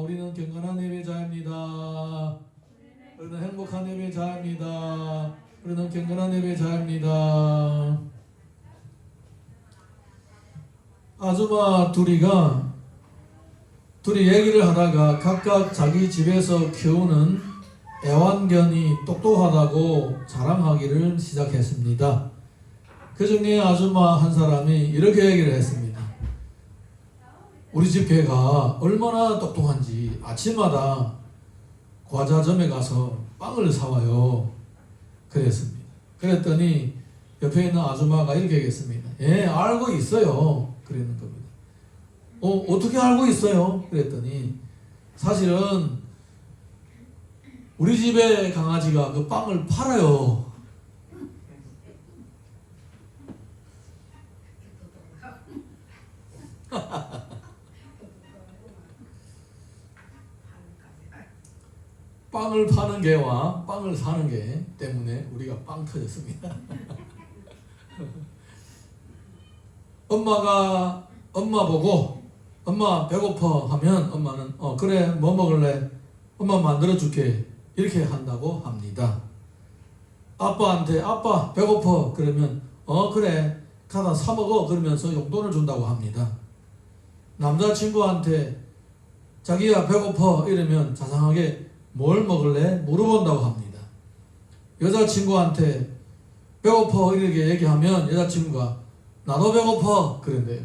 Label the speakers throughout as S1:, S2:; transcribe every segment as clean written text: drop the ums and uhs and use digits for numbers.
S1: 우리는 경건한 예배자입니다. 우리는 행복한 예배자입니다. 우리는 경건한 예배자입니다. 아줌마 둘이 얘기를 하다가 각각 자기 집에서 키우는 애완견이 똑똑하다고 자랑하기를 시작했습니다. 그 중에 아줌마 한 사람이 이렇게 얘기를 했습니다. 우리 집 개가 얼마나 똑똑한지 아침마다 과자점에 가서 빵을 사와요. 그랬습니다. 그랬더니 옆에 있는 아줌마가 이렇게 얘기했습니다. 예, 알고 있어요. 그랬는 겁니다. 어떻게 알고 있어요? 그랬더니 사실은 우리 집에 강아지가 그 빵을 팔아요. 빵을 파는 개와 빵을 사는 개 때문에 우리가 빵 터졌습니다. 엄마 보고 엄마 배고파 하면 엄마는 그래 뭐 먹을래? 엄마 만들어줄게 이렇게 한다고 합니다. 아빠한테 아빠 배고파 그러면 그래 가다 사 먹어 그러면서 용돈을 준다고 합니다. 남자친구한테 자기야 배고파 이러면 자상하게 뭘 먹을래? 물어본다고 합니다. 여자친구한테 배고파 이렇게 얘기하면 여자친구가 나도 배고파 그런대요.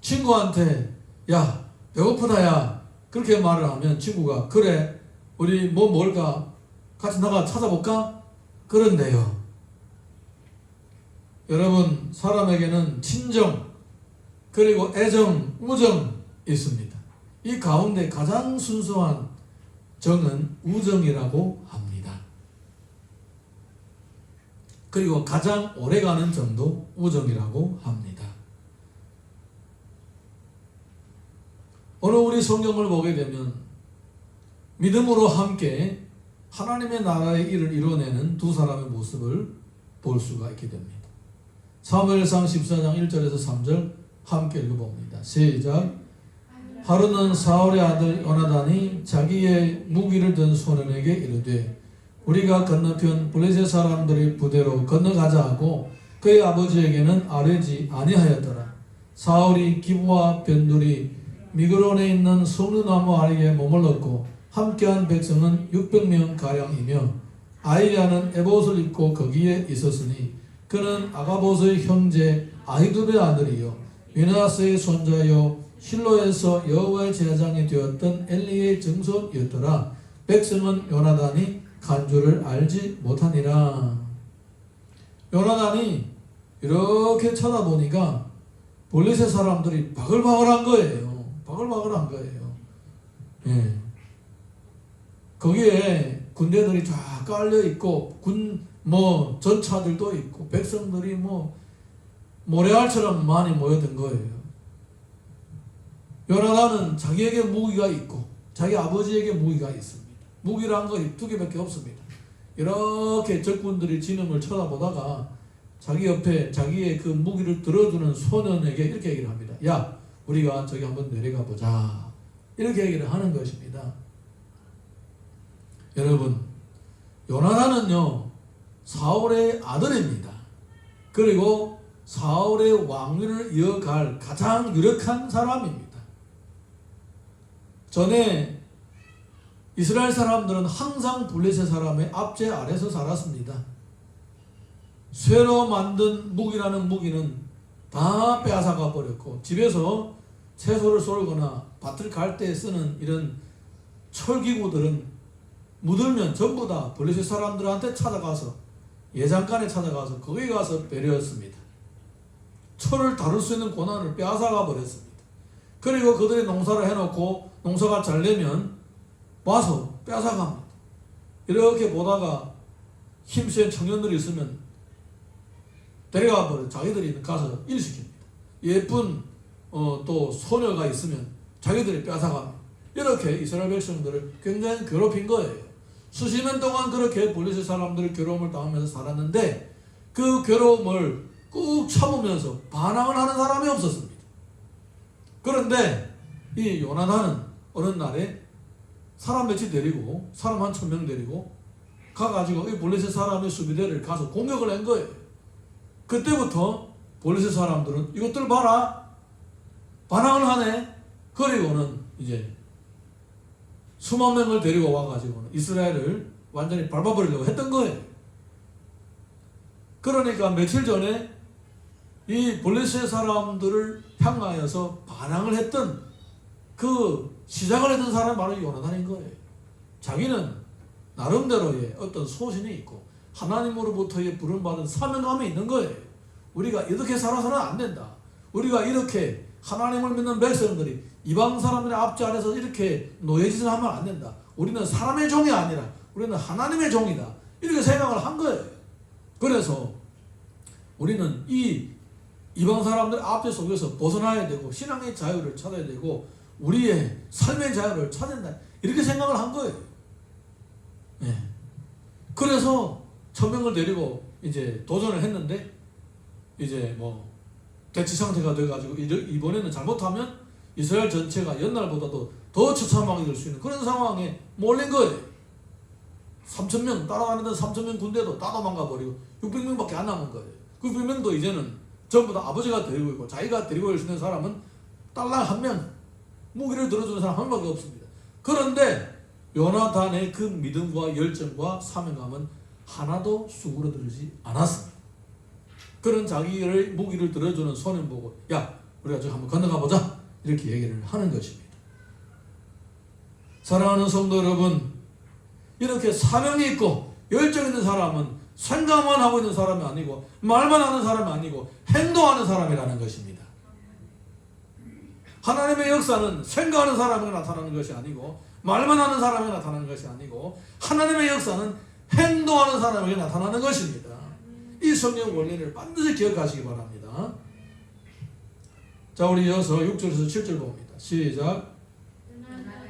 S1: 친구한테 야 배고프다 야 그렇게 말을 하면 친구가 그래 우리 뭐 먹을까? 같이 나가 찾아볼까? 그런데요. 여러분 사람에게는 친정 그리고 애정, 우정 있습니다. 이 가운데 가장 순수한 정은 우정이라고 합니다. 그리고 가장 오래가는 정도 우정이라고 합니다. 오늘 우리 성경을 보게 되면 믿음으로 함께 하나님의 나라의 일을 이뤄내는 두 사람의 모습을 볼 수가 있게 됩니다. 사무엘상 14장 1절에서 3절 함께 읽어봅니다. 시작. 하루는 사울의 아들 요나단이 자기의 무기를 든 소년에게 이르되 우리가 건너편 블레셋 사람들의 부대로 건너가자 하고 그의 아버지에게는 아뢰지 아니하였더라. 사울이 기브와 변두리 미그론에 있는 성류나무 아래에 머물렀고 함께한 백성은 600명가량이며 아이야는 에봇을 입고 거기에 있었으니 그는 아가봇의 형제 아히두베의 아들이요 위나스의 손자요 실로에서 여호와의 제사장이 되었던 엘리의 증손이었더라. 백성은 요나단이 간주를 알지 못하니라. 요나단이 이렇게 쳐다보니까 블레셋 사람들이 바글바글한 거예요. 바글바글한 거예요. 예. 거기에 군대들이 쫙 깔려 있고 전차들도 있고 백성들이 모래알처럼 많이 모여든 거예요. 요나단은 자기에게 무기가 있고 자기 아버지에게 무기가 있습니다. 무기란 거 두 개밖에 없습니다. 이렇게 적군들이 진영을 쳐다보다가 자기 옆에 자기의 그 무기를 들어주는 소년에게 이렇게 얘기를 합니다. 야 우리가 저기 한번 내려가 보자 이렇게 얘기를 하는 것입니다. 여러분 요나단은요 사울의 아들입니다. 그리고 사울의 왕위를 이어갈 가장 유력한 사람입니다. 전에 이스라엘 사람들은 항상 블레셋 사람의 압제 아래서 살았습니다. 쇠로 만든 무기라는 무기는 다 빼앗아가 버렸고 집에서 채소를 썰거나 밭을 갈 때 쓰는 이런 철기구들은 묻으면 전부 다 블레셋 사람들한테 찾아가서 예장간에 찾아가서 거기 가서 배려했습니다. 철을 다룰 수 있는 권한을 빼앗아가 버렸습니다. 그리고 그들이 농사를 해놓고 농사가 잘 되면 와서 빼앗아갑니다. 이렇게 보다가 힘센 청년들이 있으면 데려가 버려 자기들이 가서 일시킵니다. 예쁜 또 소녀가 있으면 자기들이 빼앗아갑니다. 이렇게 이스라엘 백성들을 굉장히 괴롭힌 거예요. 수십 년 동안 그렇게 블레셋 사람들이 괴로움을 당하면서 살았는데 그 괴로움을 꾹 참으면서 반항을 하는 사람이 없었습니다. 그런데 이 요나단은 어느 날에 사람 몇이 데리고 사람 한 1,000명 데리고 가가지고 이 블레셋 사람의 수비대를 가서 공격을 한 거예요. 그때부터 블레셋 사람들은 이것들 봐라 반항을 하네. 그리고는 이제 수만 명을 데리고 와가지고는 이스라엘을 완전히 밟아버리려고 했던 거예요. 그러니까 며칠 전에 이 블레셋 사람들을 향하여서 반항을 했던 그 시작을 했던 사람이 바로 요나단인 거예요. 자기는 나름대로의 어떤 소신이 있고 하나님으로부터의 부름받은 사명감이 있는 거예요. 우리가 이렇게 살아서는 안 된다. 우리가 이렇게 하나님을 믿는 백성들이 이방 사람들의 앞지 안에서 이렇게 노예짓을 하면 안 된다. 우리는 사람의 종이 아니라 우리는 하나님의 종이다. 이렇게 생각을 한 거예요. 그래서 우리는 이 이방 사람들 앞에 속에서 벗어나야 되고 신앙의 자유를 찾아야 되고 우리의 삶의 자유를 찾아야 된다. 이렇게 생각을 한 거예요. 예. 그래서 1,000명을 데리고 이제 도전을 했는데 이제 뭐 대치 상태가 돼가지고 이번에는 잘못하면 이스라엘 전체가 옛날보다도 더 처참하게 될 수 있는 그런 상황에 몰린 거예요. 3,000명 따라가는 3,000명 군대도 다 도망가 버리고 600명밖에 안 남은 거예요. 그 600명도 이제는 전부 다 아버지가 데리고 있고 자기가 데리고 올 수 있는 사람은 딸랑 한 명, 무기를 들어주는 사람 한 명밖에 없습니다. 그런데 요나단의 그 믿음과 열정과 사명감은 하나도 수그러들지 않았습니다. 그런 자기를 무기를 들어주는 손을 보고 야 우리가 저 한번 건너가 보자 이렇게 얘기를 하는 것입니다. 사랑하는 성도 여러분, 이렇게 사명이 있고 열정 있는 사람은 생각만 하고 있는 사람이 아니고 말만 하는 사람이 아니고 행동하는 사람이라는 것입니다. 하나님의 역사는 생각하는 사람에게 나타나는 것이 아니고 말만 하는 사람에게 나타나는 것이 아니고 하나님의 역사는 행동하는 사람에게 나타나는 것입니다. 이 성경 원리를 반드시 기억하시기 바랍니다. 자, 우리 이어서 6절에서 7절 봅니다. 시작.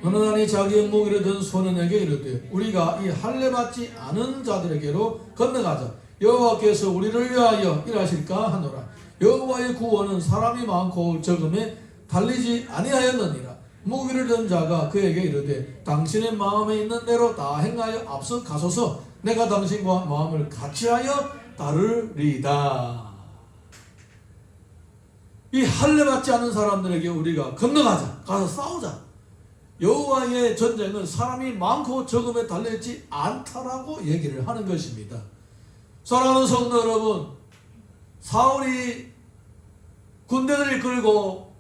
S1: 요나단이 자기의 무기를 든 소년에게 이르되 우리가 이 할례 받지 않은 자들에게로 건너가자. 여호와께서 우리를 위하여 일하실까 하노라. 여호와의 구원은 사람이 많고 적음에 달리지 아니하였느니라. 무기를 든 자가 그에게 이르되 당신의 마음에 있는 대로 다 행하여 앞서 가소서. 내가 당신과 마음을 같이하여 따르리이다. 이 할례 받지 않은 사람들에게 우리가 건너가자. 가서 싸우자. 여호와의 전쟁은 사람이 많고 적음에 달려있지 않다라고 얘기를 하는 것입니다. 사랑하는 성도 여러분, 사울이 군대들을 끌고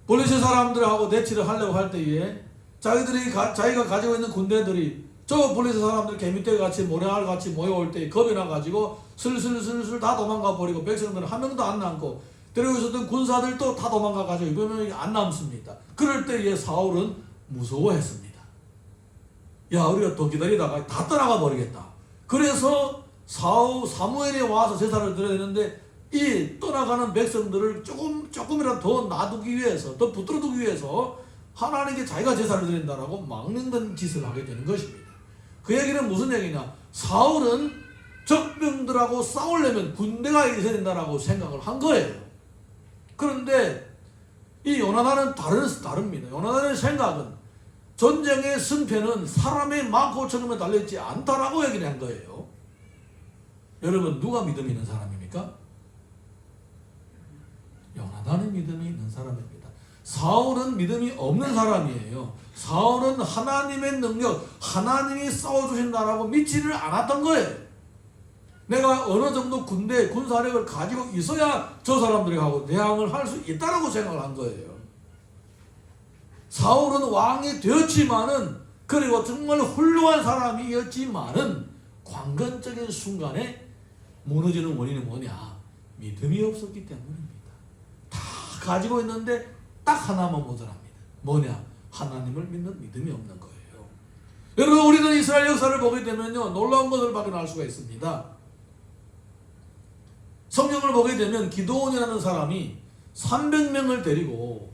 S1: 블레셋 사람들하고 대치를 하려고 할 때에 자기가 가지고 있는 군대들이 저 블레셋 사람들 개미떼 같이 모래알 같이 모여올 때 겁이 나가지고 슬슬 다 도망가 버리고 백성들은 한 명도 안 남고 데리고 있었던 군사들도 다 도망가가지고 이번에는 안 남습니다. 그럴 때에 사울은 무서워했습니다. 야, 우리가 더 기다리다가 다 떠나가 버리겠다. 그래서 사무엘이 와서 제사를 드려야 되는데 이 떠나가는 백성들을 조금이라도 더 놔두기 위해서, 더 붙들어두기 위해서 하나님께 자기가 제사를 드린다라고 막는 짓을 하게 되는 것입니다. 그 얘기는 무슨 얘기냐? 사울은 적병들하고 싸우려면 군대가 있어야 된다라고 생각을 한 거예요. 그런데 이 요나단은 다릅니다. 요나단의 생각은 전쟁의 승패는 사람의 많고 적음에 달려있지 않다라고 얘기를 한 거예요. 여러분, 누가 믿음이 있는 사람입니까? 요나단의 믿음이 있는 사람입니다. 사울은 믿음이 없는 사람이에요. 사울은 하나님의 능력, 하나님이 싸워주신다라고 믿지를 않았던 거예요. 내가 어느 정도 군사력을 가지고 있어야 저 사람들하고 대항을 할 수 있다라고 생각을 한 거예요. 사울은 왕이 되었지만은, 그리고 정말 훌륭한 사람이었지만은 관건적인 순간에 무너지는 원인은 뭐냐? 믿음이 없었기 때문입니다. 다 가지고 있는데 딱 하나만 모자랍니다. 뭐냐? 하나님을 믿는 믿음이 없는 거예요. 여러분, 우리는 이스라엘 역사를 보게 되면요, 놀라운 것을 발견할 수가 있습니다. 성경을 보게 되면 기드온이라는 사람이 300명을 데리고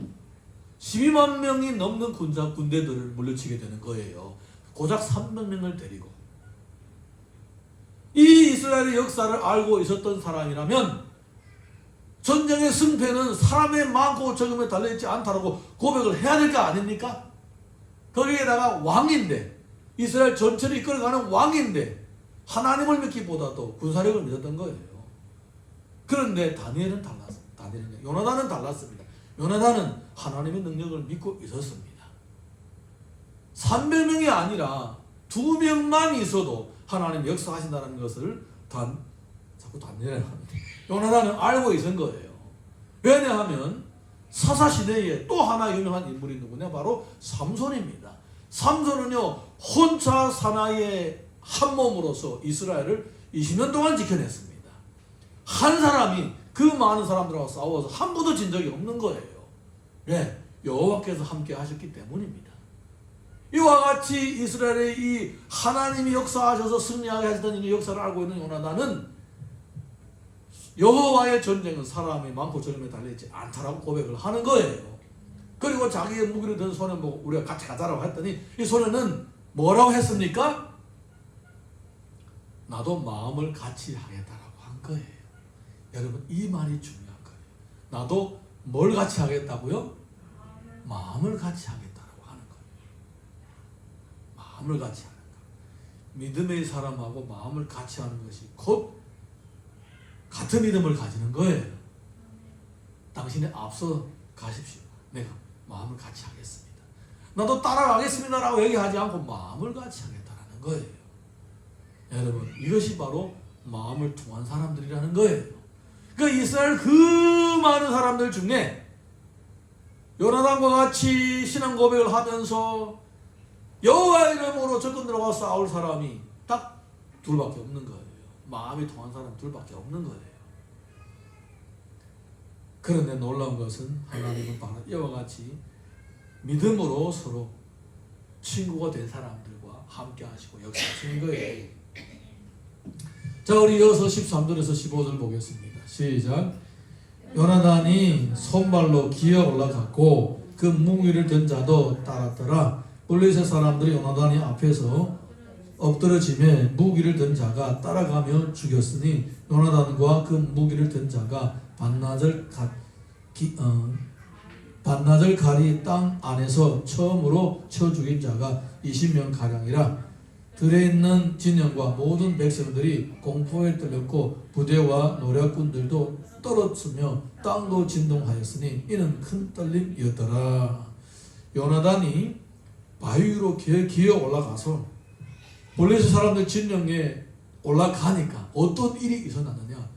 S1: 12만 명이 넘는 군대들을 물리치게 되는 거예요. 고작 300명을 데리고. 이 이스라엘의 역사를 알고 있었던 사람이라면 전쟁의 승패는 사람의 많고 적음에 달려있지 않다라고 고백을 해야 될 거 아닙니까? 거기에다가 왕인데, 이스라엘 전체를 이끌어가는 왕인데 하나님을 믿기보다도 군사력을 믿었던 거예요. 그런데 다니엘은 달랐습니다. 요나단은 달랐습니다. 요나단은 하나님의 능력을 믿고 있었습니다. 300명이 아니라 2명만 있어도 하나님 역사하신다는 것을 자꾸 다니엘은 합니다. 요나단은 알고 있은 거예요. 왜냐하면 사사시대에 또 하나 유명한 인물이 누구냐? 바로 삼손입니다. 삼손은요, 혼자 사나이의 한 몸으로서 이스라엘을 20년 동안 지켜냈습니다. 한 사람이 그 많은 사람들하고 싸워서 한 번도 진 적이 없는 거예요. 왜? 여호와께서 함께 하셨기 때문입니다. 이와 같이 이스라엘의 이 하나님이 역사하셔서 승리하게 하셨던 이 역사를 알고 있는 요나단은 여호와의 전쟁은 사람이 많고 적음에 달려있지 않다라고 고백을 하는 거예요. 그리고 자기의 무기를 든 소년 보고 우리가 같이 가자라고 했더니 이 소년은 뭐라고 했습니까? 나도 마음을 같이 하겠다라고 한 거예요. 여러분, 이 말이 중요한 거예요. 나도 뭘 같이 하겠다고요? 마음을 같이 하겠다라고 하는 거예요. 마음을 같이 하는 거. 믿음의 사람하고 마음을 같이 하는 것이 곧 같은 믿음을 가지는 거예요. 당신이 앞서 가십시오. 내가 마음을 같이 하겠습니다. 나도 따라가겠습니다 라고 얘기하지 않고 마음을 같이 하겠다라는 거예요. 여러분, 이것이 바로 마음을 통한 사람들이라는 거예요. 그러니까 이스라엘 그 많은 사람들 중에 요나단과 같이 신앙 고백을 하면서 여호와 이름으로 적군 들어가 싸울 사람이 딱 둘밖에 없는 거예요. 마음이 통한 사람 둘밖에 없는 거예요. 그런데 놀라운 것은 하나님은 바로 이와 같이 믿음으로 서로 친구가 된 사람들과 함께 하시고 역사하시는 거예요. 자, 우리 이어서 13절에서 15절 보겠습니다. 시작. 요나단이 손발로 기어 올라갔고 그 무기를 든 자도 따랐더라. 블레셋 사람들이 요나단이 앞에서 엎드러짐에 무기를 든 자가 따라가며 죽였으니 요나단과 그 무기를 든 자가 반나절 가리 땅 안에서 처음으로 쳐 죽인 자가 20명 가량이라. 들에 있는 진영과 모든 백성들이 공포에 떨렸고 부대와 노략군들도 떨었으며 땅도 진동하였으니 이는 큰 떨림이었더라. 요나단이 바위 위로 기어 올라가서 블레셋 사람들 진영에 올라가니까 어떤 일이 있었느냐?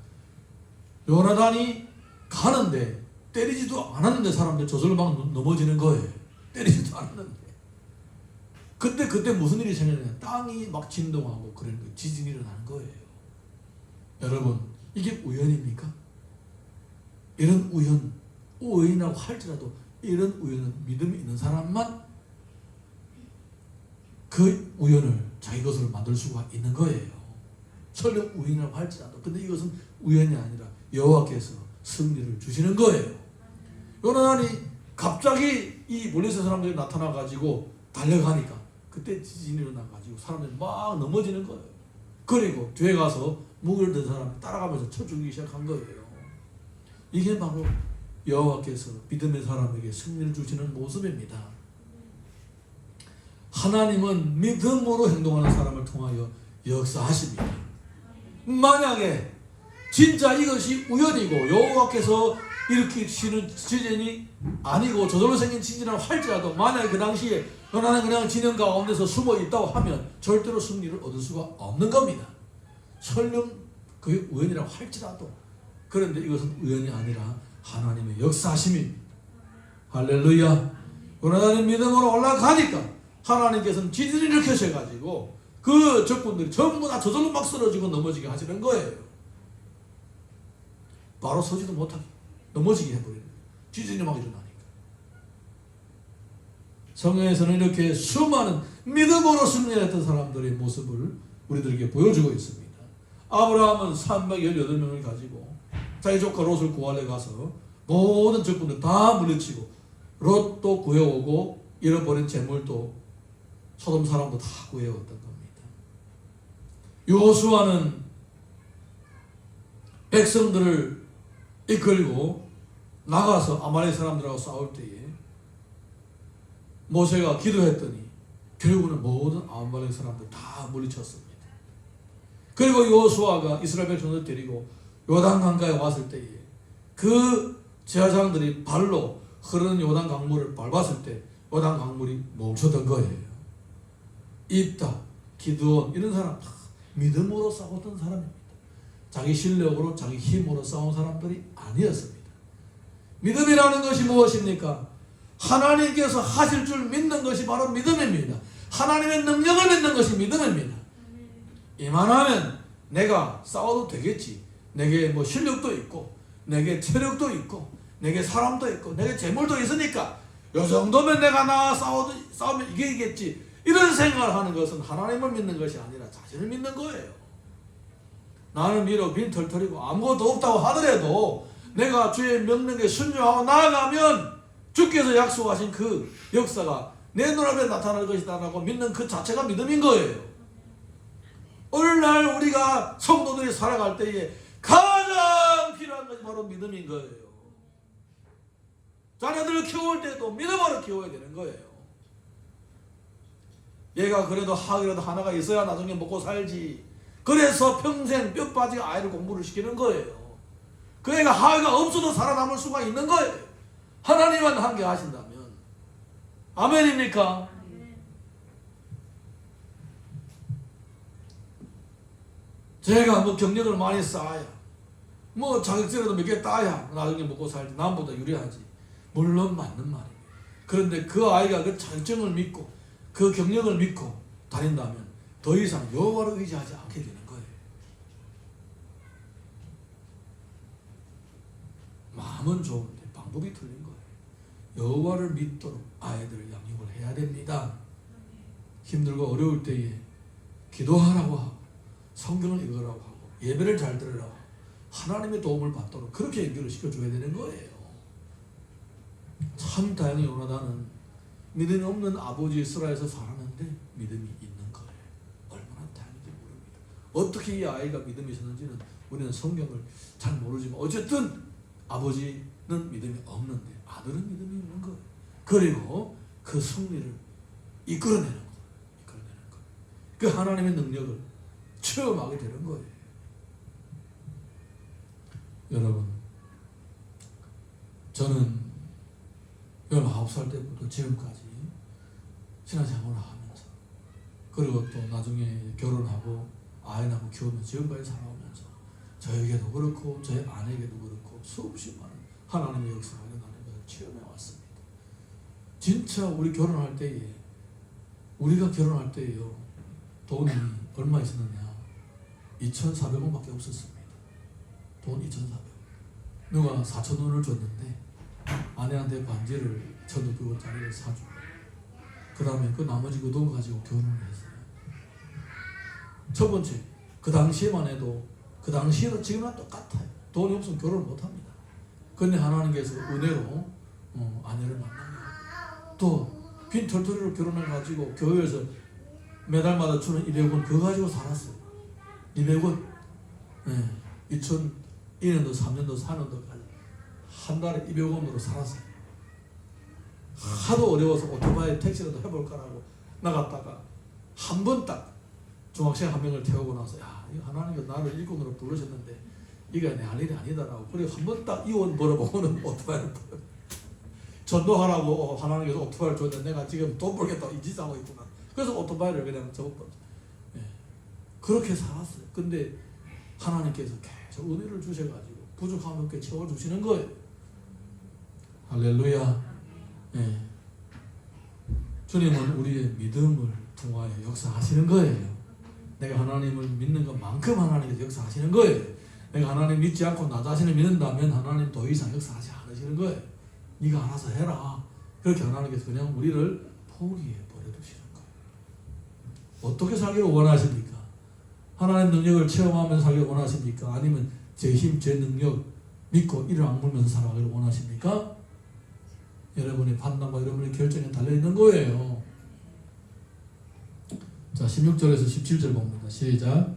S1: 요나단이 가는데 때리지도 않았는데 사람들 저절로 막 넘어지는 거예요. 때리지도 않았는데. 그때 무슨 일이 생겼냐? 땅이 막 진동하고 그런 거, 지진이 일어나는 거예요. 여러분, 이게 우연입니까? 이런 우연이라고 할지라도 이런 우연은 믿음이 있는 사람만 그 우연을 자기 것으로 만들 수가 있는 거예요. 설령 우연이라고 할지라도. 근데 이것은 우연이 아니라 여호와께서 승리를 주시는 거예요. 요나단이 갑자기 이 블레셋 사람들이 나타나가지고 달려가니까 그때 지진이 일어나가지고 사람들이 막 넘어지는 거예요. 그리고 뒤에 가서 무기를 든 사람이 따라가면서 쳐 죽이기 시작한 거예요. 이게 바로 여호와께서 믿음의 사람에게 승리를 주시는 모습입니다. 하나님은 믿음으로 행동하는 사람을 통하여 역사하십니다. 만약에 진짜 이것이 우연이고 여호와께서 일으키시는 지진이 아니고 저절로 생긴 지진이라고 할지라도 만약에 그 당시에 요나는 그냥 진영 가운데서 숨어 있다고 하면 절대로 승리를 얻을 수가 없는 겁니다. 설령 그게 우연이라고 할지라도. 그런데 이것은 우연이 아니라 하나님의 역사하심입니다. 할렐루야. 요나단이 믿음으로 올라가니까 하나님께서는 지진을 일으키셔가지고 그 적군들이 전부 다 저절로 막 쓰러지고 넘어지게 하시는 거예요. 바로 서지도 못하게 넘어지게 해버리는 거예요. 지진이 막 일어나니까. 성경에서는 이렇게 수많은 믿음으로 승리했던 사람들의 모습을 우리들에게 보여주고 있습니다. 아브라함은 318명을 가지고 자기 조카 롯을 구하러 가서 모든 적군들 다 물리치고 롯도 구해오고 잃어버린 재물도 소돔 사람도 다 구해왔던 겁니다. 여호수아는 백성들을 이끌고 나가서 아말렉 사람들하고 싸울 때에 모세가 기도했더니 결국은 모든 아말렉 사람들 다 물리쳤습니다. 그리고 여호수아가 이스라엘 백성들 데리고 요단강가에 왔을 때에 그 제사장들이 발로 흐르는 요단 강물을 밟았을 때 요단 강물이 멈췄던 거예요. 입다, 기드온 이런 사람 다 믿음으로 싸웠던 사람입니다. 자기 실력으로 자기 힘으로 싸운 사람들이 아니었습니다. 믿음이라는 것이 무엇입니까? 하나님께서 하실 줄 믿는 것이 바로 믿음입니다. 하나님의 능력을 믿는 것이 믿음입니다. 이만하면 내가 싸워도 되겠지. 내게 뭐 실력도 있고 내게 체력도 있고 내게 사람도 있고 내게 재물도 있으니까 요 정도면 내가 싸우면 이기겠지. 이런 생각을 하는 것은 하나님을 믿는 것이 아니라 자신을 믿는 거예요. 나는 비록 빈털털이고 아무것도 없다고 하더라도 내가 주의 명령에 순종하고 나아가면 주께서 약속하신 그 역사가 내 눈앞에 나타날 것이다라고 믿는 그 자체가 믿음인 거예요. 오늘날 우리가 성도들이 살아갈 때에 가장 필요한 것이 바로 믿음인 거예요. 자녀들을 키울 때도 믿음으로 키워야 되는 거예요. 얘가 그래도 학이라도 하나가 있어야 나중에 먹고 살지. 그래서 평생 뼈 빠진 아이를 공부를 시키는 거예요. 그 애가 학위가 없어도 살아남을 수가 있는 거예요. 하나님만 한 게 하신다면. 아멘입니까? 제가 뭐 경력을 많이 쌓아야 뭐 자격증이라도 몇 개 따야 나중에 먹고 살지. 남보다 유리하지. 물론 맞는 말이에요. 그런데 그 아이가 그 자격증을 믿고 그 경력을 믿고 다닌다면 더 이상 여호와를 의지하지 않게 되는 거예요. 마음은 좋은데 방법이 틀린 거예요. 여호와를 믿도록 아이들을 양육을 해야 됩니다. 힘들고 어려울 때에 기도하라고 하고 성경을 읽으라고 하고 예배를 잘 들으라고 하고 하나님의 도움을 받도록 그렇게 연결을 시켜줘야 되는 거예요. 참 다행히 요나단은 믿음이 없는 아버지 이스라엘에서 살았는데 믿음이 있는 거예요. 얼마나 다행인지 모릅니다. 어떻게 이 아이가 믿음이 있었는지는 우리는 성경을 잘 모르지만 어쨌든 아버지는 믿음이 없는데 아들은 믿음이 있는 거예요. 그리고 그 승리를 이끌어내는 거예요. 그 하나님의 능력을 체험하게 되는 거예요. 여러분, 저는 19살 때부터 지금까지 신앙생활을 하면서 그리고 또 나중에 결혼하고 아이 낳고 키우면서 지금까지 살아오면서 저에게도 그렇고 저의 아내에게도 그렇고 수없이 많은 하나님의 역사가 일어나는 것을 체험해 왔습니다. 진짜 우리가 결혼할 때에요 돈이 얼마 있었느냐 2,400원밖에 없었습니다. 돈 2,400원. 누가 4,000원을 줬는데 아내한테 반지를 1,600원짜리를 사주고 그 다음에 그 나머지 그 돈 가지고 결혼을 했어요. 첫 번째, 그 당시에만 해도 그 당시에도 지금은 똑같아요. 돈이 없으면 결혼을 못합니다. 그런데 하나님께서 은혜로 아내를 만나요. 또 빈털터리로 결혼해가지고 교회에서 매달마다 주는 200원 그거 가지고 살았어요. 200원 2002년도 3년도 4년도까지 한 달에 200원으로 살았어요. 하도 어려워서 오토바이 택시라도 해볼까라고 나갔다가 한 번 딱 중학생 한 명을 태우고 나서 야, 이거 하나님께서 나를 일꾼으로 부르셨는데 이게 내 할 일이 아니다라고 그리고 한 번 딱 이원 벌어보고는 오토바이를 전도하라고 하나님께서 오토바이를 줬는데 내가 지금 돈 벌겠다고 이 짓 하고 있구나. 그래서 오토바이를 그냥 접어버렸어요. 그렇게 살았어요. 근데 하나님께서 계속 은혜를 주셔가지고 부족함 없게 채워주시는 거예요. 할렐루야. 주님은 우리의 믿음을 통하여 역사하시는 거예요. 내가 하나님을 믿는 것만큼 하나님께서 역사하시는 거예요. 내가 하나님 믿지 않고 나 자신을 믿는다면 하나님 더 이상 역사하지 않으시는 거예요. 네가 알아서 해라. 그렇게 하나님께서 그냥 우리를 포기해 버려두시는 거예요. 어떻게 살기를 원하십니까? 하나님 능력을 체험하면서 살기를 원하십니까? 아니면 제 힘, 제 능력 믿고 이를 악물면서 살아가기를 원하십니까? 여러분의 판단과 여러분의 결정에 달려있는 거예요. 자, 16절에서 17절 봅니다. 시작.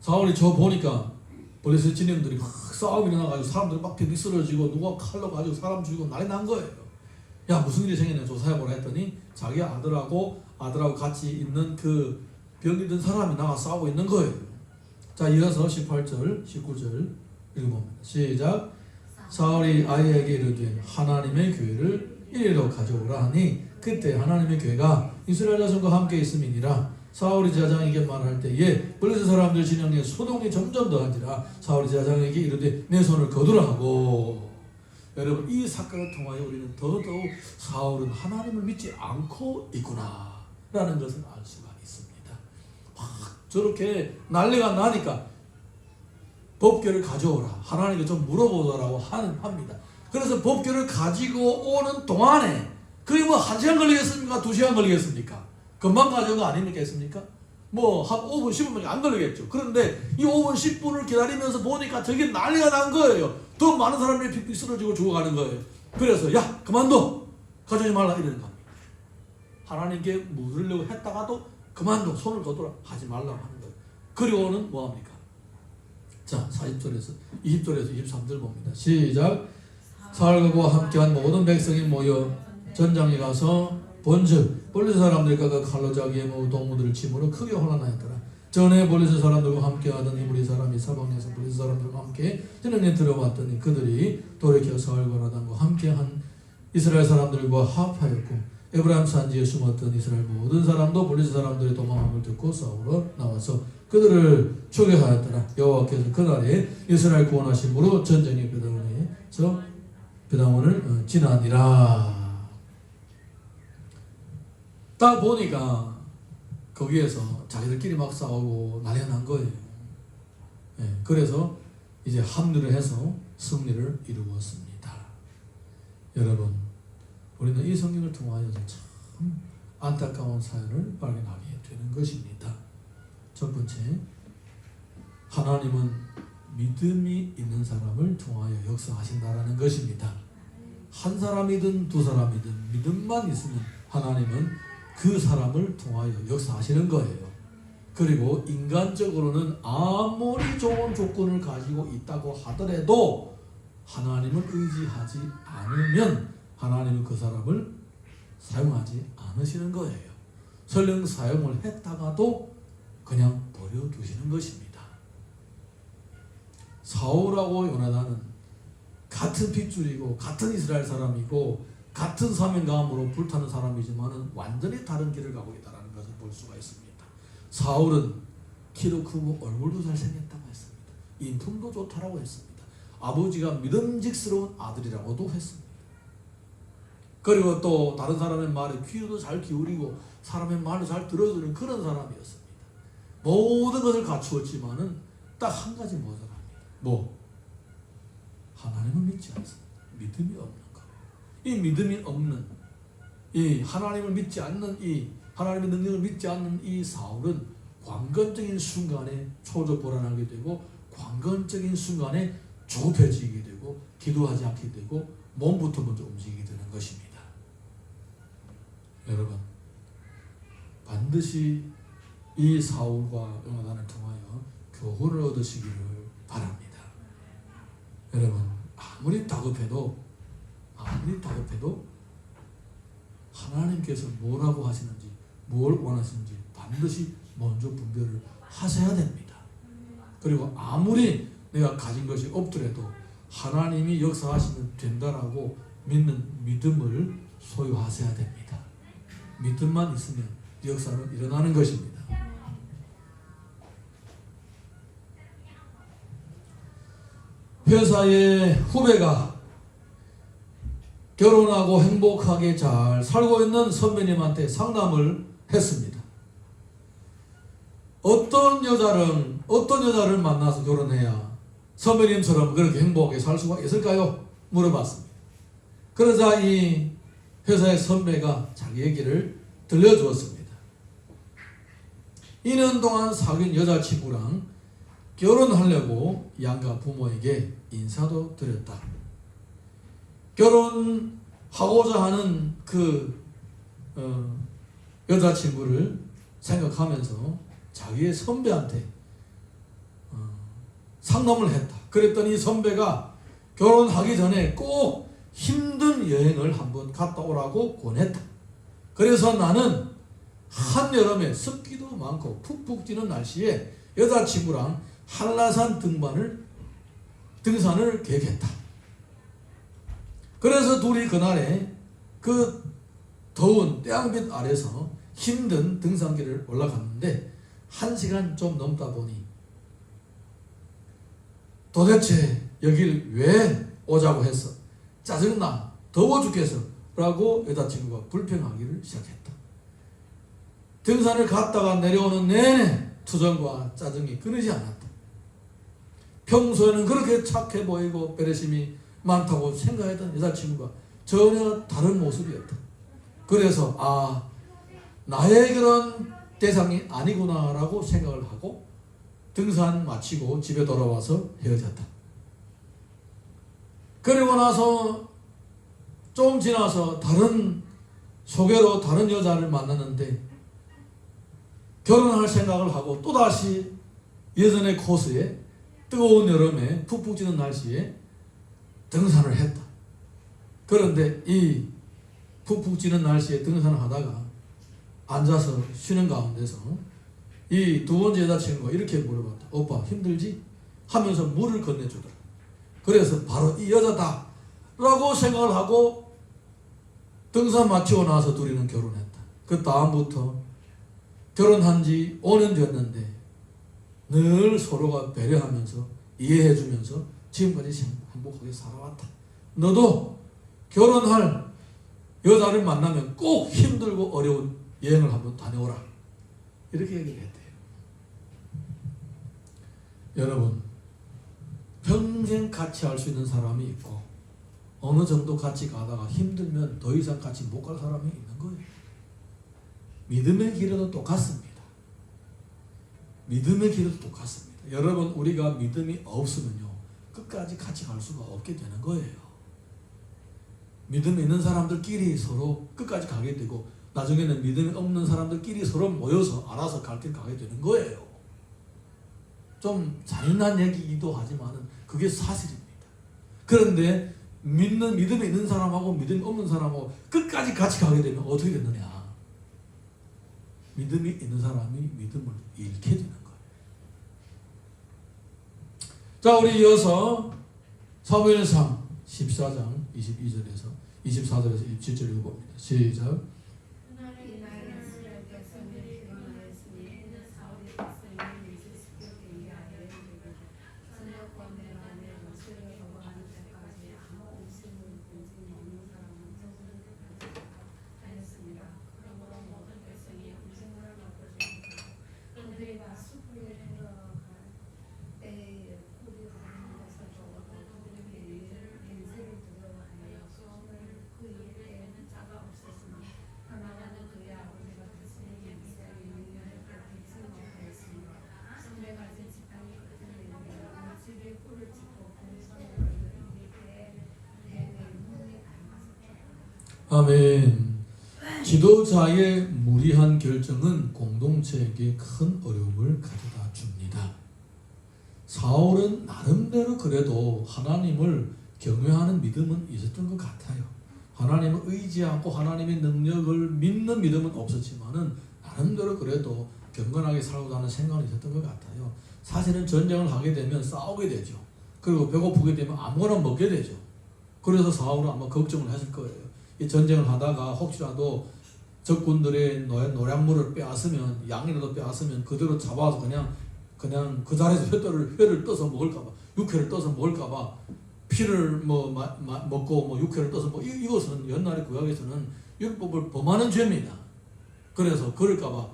S1: 사울이 저 보니까 블레셋진님들이 막 싸움이 일어나가지고 사람들이 막 벽이 쓰러지고 누가 칼로 가지고 사람 죽이고 난리 난 거예요. 야, 무슨 일이 생겼냐 조사해보라 했더니 자기 아들하고 같이 있는 그 병이 든 사람이 나가 싸우고 있는 거예요. 자, 이어서 18절 19절 읽어봅니다. 시작. 사울이 아이에게 이르되 하나님의 교회를 이리로 가져오라 하니 그때 하나님의 교회가 이스라엘 자손과 함께 있음이니라. 사울이 제사장에게 말할 때에 블레셋 사람들 진영에 소동이 점점 더한지라. 사울이 제사장에게 이르되 내 손을 거두라 하고. 여러분, 이 사건을 통하여 우리는 더더욱 사울은 하나님을 믿지 않고 있구나 라는 것을 알 수가 있습니다. 저렇게 난리가 나니까 법궤를 가져오라, 하나님께 좀 물어보라고 합니다. 그래서 법궤를 가지고 오는 동안에 그게 뭐 1시간 걸리겠습니까? 2시간 걸리겠습니까? 금방 가져온 거 아닙니까? 뭐 한 5분 10분밖에 안 걸리겠죠. 그런데 이 5분 10분을 기다리면서 보니까 저게 난리가 난 거예요. 더 많은 사람들이 픽픽 쓰러지고 죽어가는 거예요. 그래서 야, 그만둬, 가져오지 말라 이러는 겁니다. 하나님께 물으려고 했다가도 그만둬, 손을 거두라, 하지 말라고 하는 거예요. 그리고는 뭐합니까? 자, 40절에서 20절에서 23절 봅니다. 시작. 사울과 함께한 모든 백성이 모여 전장에 가서 본즉 블레셋 사람들과 그 칼로 자기의 동무들을 침으로 크게 혼란하였더라. 전에 블레셋 사람들과 함께하던 이브리 사람이 사방에서 블레셋 사람들과 함께 진영에 들어왔더니 그들이 돌이켜 사울과 나단과 함께한 이스라엘 사람들과 합하였고 에브라임 산지에 숨었던 이스라엘 모든 사람도 블레셋 사람들의 도망함을 듣고 싸우러 나와서 그들을 추격하였더라. 여호와께서 그날에 이스라엘 구원하심으로 전쟁의 벼당원을 지나니라. 딱 보니까 거기에서 자기들끼리 막 싸우고 난리가 난 거예요. 그래서 이제 합류를 해서 승리를 이루었습니다. 여러분, 우리는 이 성경을 통하여서 참 안타까운 사연을 발견하게 되는 것입니다. 첫 번째, 하나님은 믿음이 있는 사람을 통하여 역사하신다라는 것입니다. 한 사람이든 두 사람이든 믿음만 있으면 하나님은 그 사람을 통하여 역사하시는 거예요. 그리고 인간적으로는 아무리 좋은 조건을 가지고 있다고 하더라도 하나님을 의지하지 않으면 하나님은 그 사람을 사용하지 않으시는 거예요. 설령 사용을 했다가도 그냥 버려두시는 것입니다. 사울하고 요나단은 같은 핏줄이고 같은 이스라엘 사람이고 같은 사명감으로 불타는 사람이지만 완전히 다른 길을 가고 있다는 것을 볼 수가 있습니다. 사울은 키도 크고 얼굴도 잘생겼다고 했습니다. 인품도 좋다라고 했습니다. 아버지가 믿음직스러운 아들이라고도 했습니다. 그리고 또 다른 사람의 말에 귀도 잘 기울이고 사람의 말을 잘 들어주는 그런 사람이었습니다. 모든 것을 갖추었지만은 딱 한 가지 모자랍니다. 뭐? 하나님을 믿지 않습니다. 믿음이 없는 거예요. 이 믿음이 없는, 이 하나님을 믿지 않는, 이 하나님의 능력을 믿지 않는 이 사울은 관건적인 순간에 초조불안하게 되고 관건적인 순간에 조급해지게 되고 기도하지 않게 되고 몸부터 먼저 움직이게 되는 것입니다. 여러분, 반드시 이 사울과 요나단을 통하여 교훈을 얻으시기를 바랍니다. 여러분, 아무리 다급해도 하나님께서 뭐라고 하시는지 뭘 원하시는지 반드시 먼저 분별을 하셔야 됩니다. 그리고 아무리 내가 가진 것이 없더라도 하나님이 역사하시면 된다라고 믿는 믿음을 소유하셔야 됩니다. 믿음만 있으면 역사는 일어나는 것입니다. 회사의 후배가 결혼하고 행복하게 잘 살고 있는 선배님한테 상담을 했습니다. 어떤 여자를 만나서 결혼해야 선배님처럼 그렇게 행복하게 살 수가 있을까요? 물어봤습니다. 그러자 이 회사의 선배가 자기 얘기를 들려주었습니다. 2년 동안 사귄 여자친구랑 결혼하려고 양가 부모에게 인사도 드렸다. 결혼하고자 하는 그 여자친구를 생각하면서 자기의 선배한테 상담을 했다. 그랬더니 선배가 결혼하기 전에 꼭 힘든 여행을 한번 갔다 오라고 권했다. 그래서 나는 한여름에 습기도 많고 푹푹 찌는 날씨에 여자친구랑 한라산 등산을 계획했다. 그래서 둘이 그날에 그 더운 태양빛 아래서 힘든 등산길을 올라갔는데 1시간 좀 넘다 보니 도대체 여길 왜 오자고 했어? 짜증나, 더워 죽겠어 라고 여자친구가 불평하기를 시작했다. 등산을 갔다가 내려오는 내내 투정과 짜증이 끊이지 않았다. 평소에는 그렇게 착해 보이고 배려심이 많다고 생각했던 여자친구가 전혀 다른 모습이었다. 그래서 나의 그런 대상이 아니구나 라고 생각을 하고 등산 마치고 집에 돌아와서 헤어졌다. 그리고 나서 좀 지나서 소개로 다른 여자를 만났는데 결혼할 생각을 하고 또다시 예전의 코스에 뜨거운 여름에 푹푹 찌는 날씨에 등산을 했다. 그런데 이 푹푹 찌는 날씨에 등산을 하다가 앉아서 쉬는 가운데서 이 두 번째 여자친구가 이렇게 물어봤다. 오빠 힘들지? 하면서 물을 건네주더라. 그래서 바로 이 여자다 라고 생각을 하고 등산 마치고 나서 둘이는 결혼했다. 그 다음부터 결혼한 지 5년 됐는데 늘 서로가 배려하면서 이해해주면서 지금까지 행복하게 살아왔다. 너도 결혼할 여자를 만나면 꼭 힘들고 어려운 여행을 한번 다녀오라. 이렇게 얘기를 했대요. 여러분, 평생 같이 할 수 있는 사람이 있고 어느 정도 같이 가다가 힘들면 더 이상 같이 못 갈 사람이 있는 거예요. 믿음의 길에도 똑같습니다. 믿음의 길에도 똑같습니다. 여러분, 우리가 믿음이 없으면요 끝까지 같이 갈 수가 없게 되는 거예요. 믿음이 있는 사람들끼리 서로 끝까지 가게 되고 나중에는 믿음이 없는 사람들끼리 서로 모여서 알아서 갈 길 가게 되는 거예요. 좀 잔인한 얘기이기도 하지만은 그게 사실입니다. 그런데 믿음이 있는 사람하고 믿음이 없는 사람하고 끝까지 같이 가게 되면 어떻게 되느냐? 믿음이 있는 사람이 믿음을 잃게 되는 거예요. 자, 우리 이어서 사무엘상 14장 22절에서 24절에서 27절 읽어봅니다. 시작. 아멘. 지도자의 무리한 결정은 공동체에게 큰 어려움을 가져다 줍니다. 사울은 나름대로 그래도 하나님을 경외하는 믿음은 있었던 것 같아요. 하나님을 의지하고 하나님의 능력을 믿는 믿음은 없었지만은 나름대로 그래도 경건하게 살고자는 생각은 있었던 것 같아요. 사실은 전쟁을 하게 되면 싸우게 되죠. 그리고 배고프게 되면 아무거나 먹게 되죠. 그래서 사울은 아마 걱정을 했을 거예요. 이 전쟁을 하다가 혹시라도 적군들의 노량물을 빼앗으면, 양이라도 빼앗으면 그대로 잡아서 그냥 그 자리에서 회를 떠서 먹을까봐, 육회를 떠서 먹을까봐, 피를 먹고 육회를 떠서 이것은 옛날의 구약에서는 율법을 범하는 죄입니다. 그래서 그럴까봐,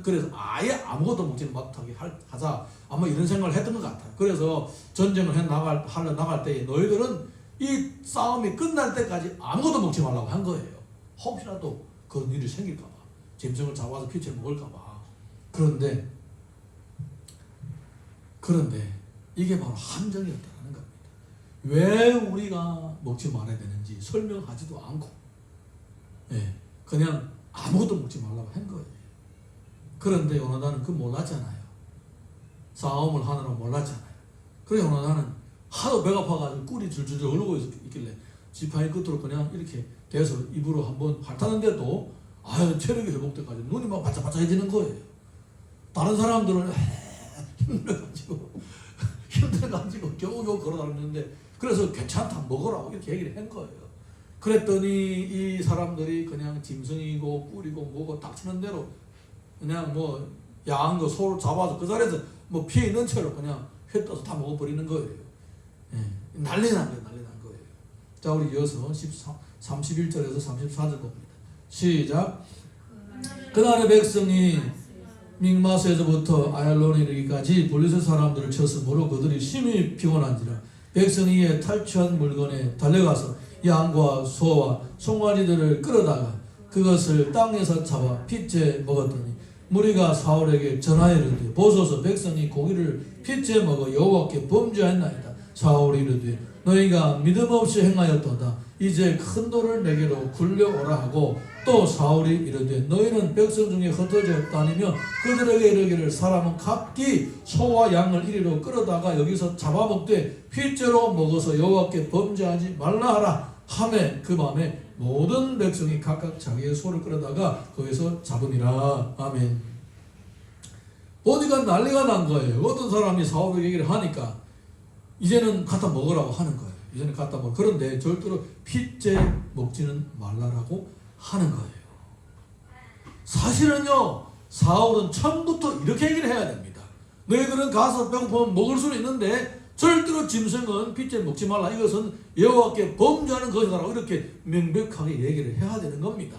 S1: 그래서 아예 아무것도 먹지 못하게 하자, 아마 이런 생각을 했던 것 같아요. 그래서 전쟁을 하러 나갈 때 너희들은 이 싸움이 끝날 때까지 아무것도 먹지 말라고 한 거예요. 혹시라도 그런 일이 생길까봐, 짐승을 잡아서 피채 먹을까봐. 그런데 이게 바로 함정이었다는 겁니다. 왜 우리가 먹지 말아야 되는지 설명하지도 않고, 그냥 아무것도 먹지 말라고 한 거예요. 그런데 요나단은 그거 몰랐잖아요. 싸움을 하느라 몰랐잖아요. 그래 요나단은 하도 배가 아파가지고 꿀이 줄줄줄 흐르고 있길래 지팡이 끝으로 그냥 이렇게 대서 입으로 한번 핥았는데도 체력이 회복돼가지고 눈이 막 바짝바짝해지는 거예요. 다른 사람들은 힘들어가지고 겨우겨우 걸어다녔는데 그래서 괜찮다 먹으라고 이렇게 얘기를 한 거예요. 그랬더니 이 사람들이 그냥 짐승이고 꿀이고 뭐고 닥치는 대로 그냥 뭐 야한 거 소를 잡아서 그 자리에서 뭐 피해 있는 채로 그냥 회 떠서 다 먹어버리는 거예요. 난리 난 거예요. 자, 우리 이어서 31절에서 34절 봅니다. 시작. 그날의 백성이 믹마스에서부터 아얄론에 이르기까지 블레셋 사람들을 쳤으므로 그들이 심히 피곤한지라 백성이 이에 탈취한 물건에 달려가서 양과 소와 송아지들을 끌어다가 그것을 땅에서 잡아 핏째 먹었더니 무리가 사울에게 전하여 이르되 보소서 백성이 고기를 핏째 먹어 여호와께 범죄하였나이다. 사울이 이르되 너희가 믿음 없이 행하였도다. 이제 큰 돌을 내게로 굴려오라 하고 또 사울이 이르되 너희는 백성 중에 흩어져 없다니며 그들에게 이르기를 사람은 각기 소와 양을 이리로 끌어다가 여기서 잡아먹되 핏째로 먹어서 여호와께 범죄하지 말라 하라 하매 그 밤에 모든 백성이 각각 자기의 소를 끌어다가 거기서 잡으니라. 아멘. 보니까 난리가 난 거예요. 어떤 사람이 사울에게 얘기를 하니까 이제는 갖다 먹으라고 하는 거예요. 이제는 갖다 먹어. 그런데 절대로 핏째 먹지는 말라라고 하는 거예요. 사실은요, 사울은 처음부터 이렇게 얘기를 해야 됩니다. 너희들은 가서 배고프면 먹을 수는 있는데 절대로 짐승은 핏째 먹지 말라. 이것은 여호와께 범죄하는 것이다라고 이렇게 명백하게 얘기를 해야 되는 겁니다.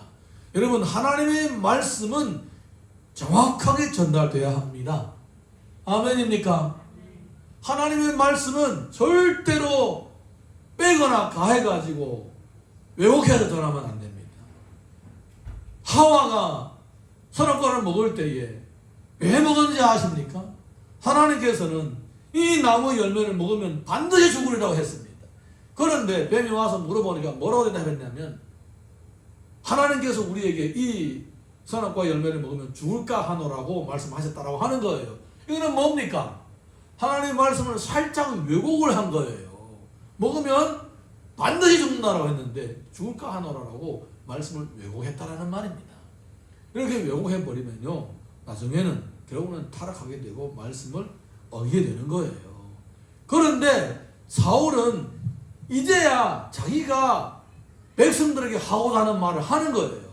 S1: 여러분, 하나님의 말씀은 정확하게 전달돼야 합니다. 아멘입니까? 하나님의 말씀은 절대로 빼거나 가해가지고 왜곡해서 전하면 안 됩니다. 하와가 선악과를 먹을 때에 왜 먹었는지 아십니까? 하나님께서는 이 나무 열매를 먹으면 반드시 죽으리라고 했습니다. 그런데 뱀이 와서 물어보니까 뭐라고 대답했냐면 하나님께서 우리에게 이 선악과 열매를 먹으면 죽을까 하노라고 말씀하셨다라고 하는 거예요. 이거는 뭡니까? 하나님의 말씀을 살짝 왜곡을 한 거예요. 먹으면 반드시 죽는다라고 했는데 죽을까 하노라라고 말씀을 왜곡했다라는 말입니다. 이렇게 왜곡해버리면요 나중에는 결국은 타락하게 되고 말씀을 어기게 되는 거예요. 그런데 사울은 이제야 자기가 백성들에게 하고자 하는 말을 하는 거예요.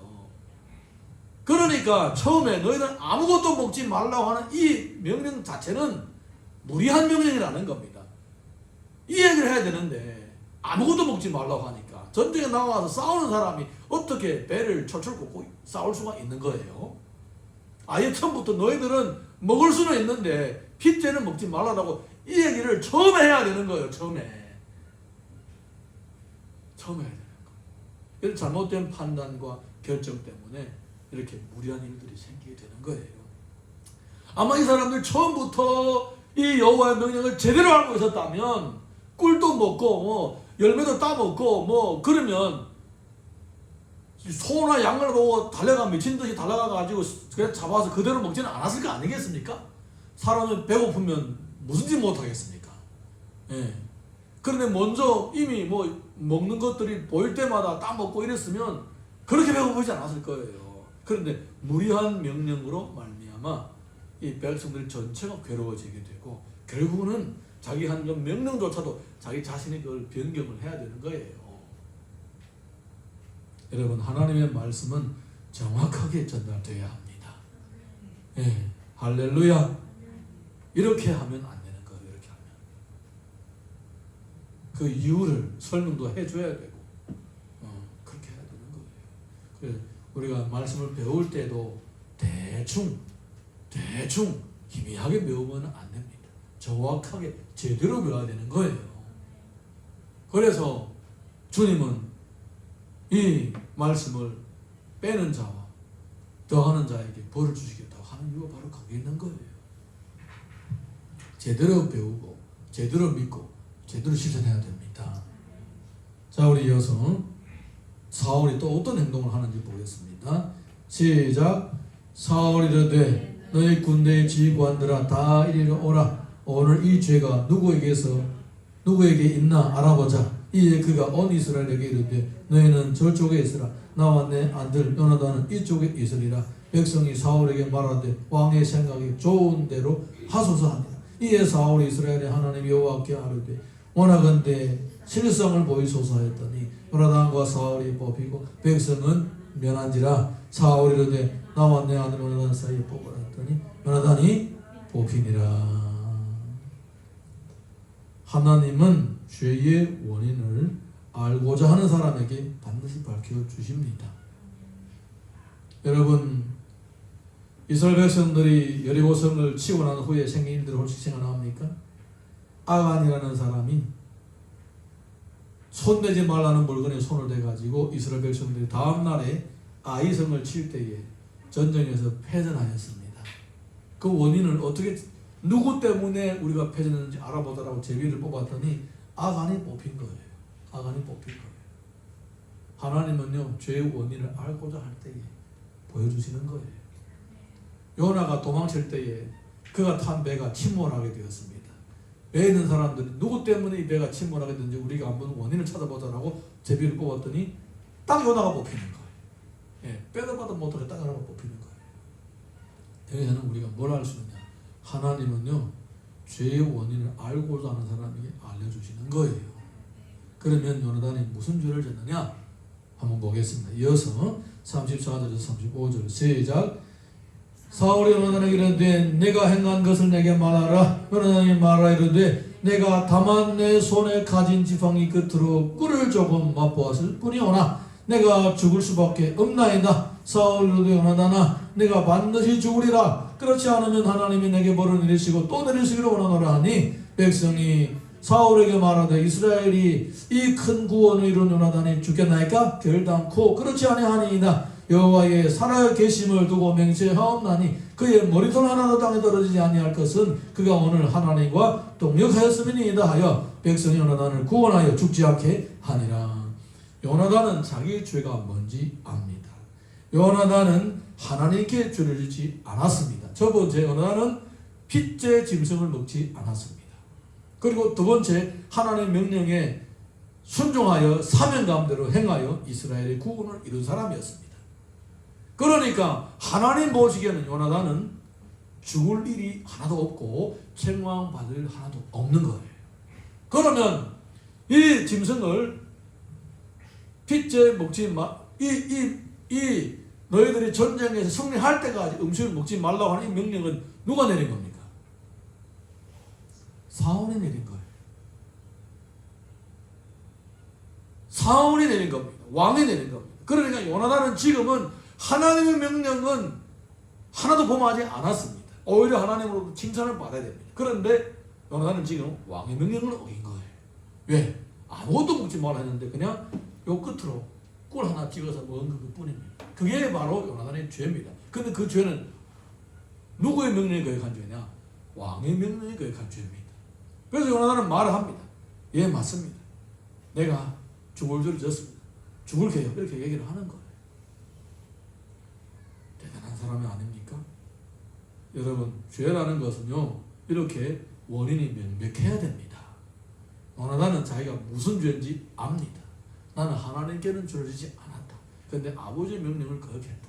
S1: 그러니까 처음에 너희는 아무것도 먹지 말라고 하는 이 명령 자체는 무리한 명령이라는 겁니다. 이 얘기를 해야 되는데 아무것도 먹지 말라고 하니까 전쟁에 나가서 싸우는 사람이 어떻게 배를 철철 꽂고 싸울 수가 있는 거예요. 아예 처음부터 너희들은 먹을 수는 있는데 핏째는 먹지 말라고 이 얘기를 처음에 해야 되는 거예요. 처음에 해야 되는 거예요. 이런 잘못된 판단과 결정 때문에 이렇게 무리한 일들이 생기게 되는 거예요. 아마 이 사람들 처음부터 이 여호와의 명령을 제대로 알고 있었다면 꿀도 먹고 뭐 열매도 따먹고 뭐 그러면 소나 양을 보고 달려가 미친 듯이 달려가가지고 그냥 잡아서 그대로 먹지는 않았을 거 아니겠습니까? 사람은 배고프면 무슨지 못하겠습니까? 예. 그런데 먼저 이미 뭐 먹는 것들이 보일 때마다 따먹고 이랬으면 그렇게 배고프지 않았을 거예요. 그런데 무리한 명령으로 말미암아 이 백성들 전체가 괴로워지게 되고 결국은 자기 한 명령조차도 자기 자신이 그걸 변경을 해야 되는 거예요. 여러분 하나님의 말씀은 정확하게 전달되어야 합니다. 예, 할렐루야. 이렇게 하면 안 되는 거예요. 이렇게 하면 그 이유를 설명도 해줘야 되고 그렇게 해야 되는 거예요. 그래서 우리가 말씀을 배울 때도 대충 희미하게 배우면 안 됩니다. 정확하게 제대로 배워야 되는 거예요. 그래서 주님은 이 말씀을 빼는 자와 더하는 자에게 벌을 주시겠다고 하는 이유가 바로 거기에 있는 거예요. 제대로 배우고 제대로 믿고 제대로 실천해야 됩니다. 자, 우리 이어서 사울이 또 어떤 행동을 하는지 보겠습니다. 시작. 사울이 이르되 너희 군대의 지휘관들아 다 이리로 오라. 오늘 이 죄가 누구에게 있나 알아보자. 이에 그가 온 이스라엘에게 이르되 너희는 저쪽에 있으라. 나와 내 아들 요나단은 이쪽에 있으리라. 백성이 사울에게 말하되 왕의 생각이 좋은 대로 하소서 하니라. 이에 사울이 이스라엘의 하나님 여호와께 아뢰되 원하건대 실성을 보이소서 했더니 요나단과 사울이 뽑히고 백성은 면한지라. 사울이 이르되 나와 내 아들 요나단 사이에 뽑으라 했더니 요나단이 뽑히니라. 하나님은 죄의 원인을 알고자 하는 사람에게 반드시 밝혀주십니다. 여러분, 이스라엘 백성들이 여리고성을 치고 난 후에 생긴 일들을 혹시 생각납니까? 아간이라는 사람이 손대지 말라는 물건에 손을 대가지고 이스라엘 백성들이 다음날에 아이성을 칠 때에 전쟁에서 패전하였습니다. 그 원인을 어떻게 누구 때문에 우리가 패전했는지 알아보더라고 제비를 뽑았더니 아간이 뽑힌 거예요. 아간이 뽑힌 거예요. 하나님은요 죄의 원인을 알고자 할 때에 보여주시는 거예요. 요나가 도망칠 때에 그가 탄 배가 침몰하게 되었습니다. 배에 있는 사람들이 누구 때문에 이 배가 침몰하게 됐는지 우리가 한번 원인을 찾아보자라고 제비를 뽑았더니 딱 요나가 뽑히는 거예요. 예, 빼도 봐도 못하게 딱 하나가 뽑히는 거예요. 여기서는 우리가 뭘 알 수 있느냐? 하나님은요 죄의 원인을 알고자 하는 사람에게 알려주시는 거예요. 그러면 요나단이 무슨 죄를 졌느냐? 한번 보겠습니다. 이어서 34절에서 35절 시작. 사울이 요나단에게 이르되 내가 행한 것을 내게 말하라. 요나단이 말하라 이르되 내가 다만 내 손에 가진 지팡이 끝으로 꿀을 조금 맛보았을 뿐이오나 내가 죽을 수밖에 없나이다. 사울이 이르되 요나단아 내가 반드시 죽으리라. 그렇지 않으면 하나님이 내게 벌을 내리시고 또 내리시기를 원하노라 하니 백성이 사울에게 말하되 이스라엘이 이 큰 구원을 이룬 요나단이 죽겠나이까? 결단코 그렇지 아니하니이다. 여호와의 살아 계심을 두고 맹세하옵나니 그의 머리털 하나도 땅에 떨어지지 아니할 것은 그가 오늘 하나님과 동력하였음이니이다 하여 백성이 요나단을 구원하여 죽지 않게 하니라. 요나단은 자기 죄가 뭔지 압니다. 요나단은 하나님께 죄를 짓지 않았습니다. 첫 번째, 요나단은 핏째 짐승을 먹지 않았습니다. 그리고 두 번째, 하나님의 명령에 순종하여 사명감대로 행하여 이스라엘의 구원을 이룬 사람이었습니다. 그러니까 하나님 보시기에는 요나단은 죽을 일이 하나도 없고 책망받을 하나도 없는 거예요. 그러면 이 짐승을 핏째 먹지 마, 너희들이 전쟁에서 승리할 때까지 음식을 먹지 말라고 하는 이 명령은 누가 내린 겁니까? 사울이 내린 거예요. 사울이 내린 겁니다. 왕이 내린 겁니다. 그러니까 요나단은 지금은 하나님의 명령은 하나도 범하지 않았습니다. 오히려 하나님으로부터 칭찬을 받아야 됩니다. 그런데 요나단은 지금 왕의 명령을 어긴 거예요. 왜? 아무것도 먹지 말라 했는데 그냥 요 끝으로 꿀 하나 찍어서 먹은 그것뿐입니다. 그게 바로 요나단의 죄입니다. 근데 그 죄는 누구의 명령에 거역한 죄냐? 왕의 명령에 거역한 죄입니다. 그래서 요나단은 말을 합니다. 예, 맞습니다. 내가 죽을 죄를 졌습니다. 죽을 게요. 이렇게 얘기를 하는 거예요. 대단한 사람이 아닙니까? 여러분, 죄라는 것은요, 이렇게 원인이 명백해야 됩니다. 요나단은 자기가 무슨 죄인지 압니다. 나는 하나님께는 죄를 지지 않았다. 그런데 아버지의 명령을 거역했다.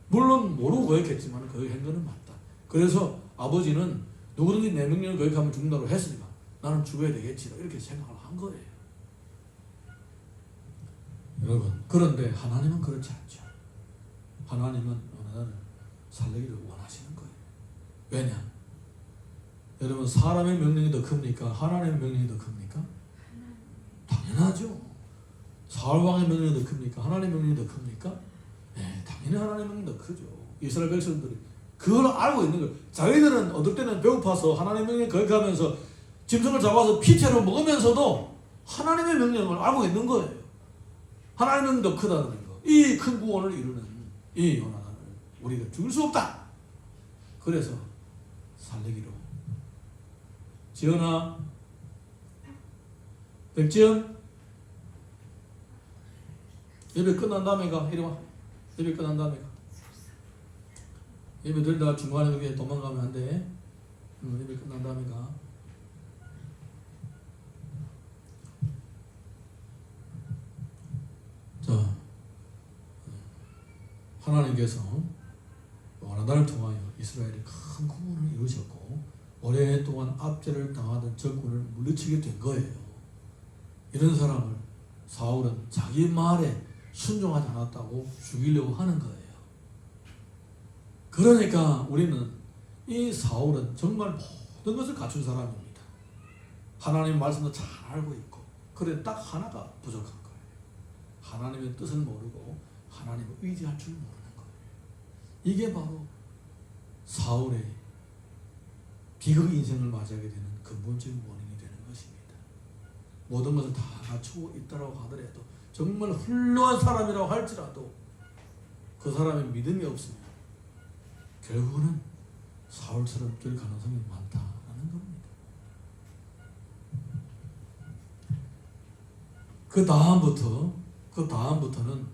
S1: 물론 모르고 거역했지만 거역한 것은 맞다. 그래서 아버지는 누구든지 내 명령을 거역하면 죽는다고 했으니까 나는 죽어야 되겠지 이렇게 생각을 한 거예요. 여러분, 그런데 하나님은 그렇지 않죠. 하나님은 요나단을 살리기를 원하시는 거예요. 왜냐? 여러분, 사람의 명령이 더 큽니까? 하나님의 명령이 더 큽니까? 당연하죠. 사울왕의 명령이 더 큽니까? 하나님의 명령이 더 큽니까? 네, 당연히 하나님의 명령이 더 크죠. 이스라엘 백성들이 그걸 알고 있는 거예요. 자기들은 어떨 때는 배고파서 하나님의 명령에 거역하면서 짐승을 잡아서 피채로 먹으면서도 하나님의 명령을 알고 있는 거예요. 하나님은 더 크다는 거. 이 큰 구원을 이루는 이 요나단을 우리가 죽일 수 없다. 그래서 살리기로. 지연아, 백지연, 예배 끝난 다음에 가. 이리 와. 예배 끝난 다음에 가. 예배 들다가 중간에 그렇게 도망가면 안 돼. 예배 끝난 다음에 가. 하나님께서 요나단을 통하여 이스라엘이 큰 구원을 이루셨고 오랫동안 압제를 당하던 적군을 물리치게 된 거예요. 이런 사람을 사울은 자기 말에 순종하지 않았다고 죽이려고 하는 거예요. 그러니까 우리는 이 사울은 정말 모든 것을 갖춘 사람입니다. 하나님의 말씀도 잘 알고 있고, 그런데 딱 하나가 부족한 거예요. 하나님의 뜻을 모르고 하나님을 의지할 줄 모르는 거예요. 이게 바로 사울의 비극 인생을 맞이하게 되는 근본적인 원인이 되는 것입니다. 모든 것을 다 갖추고 있다고 하더라도, 정말 훌륭한 사람이라고 할지라도 그 사람의 믿음이 없으면 결국은 사울처럼 될 가능성이 많다는 겁니다. 그 다음부터는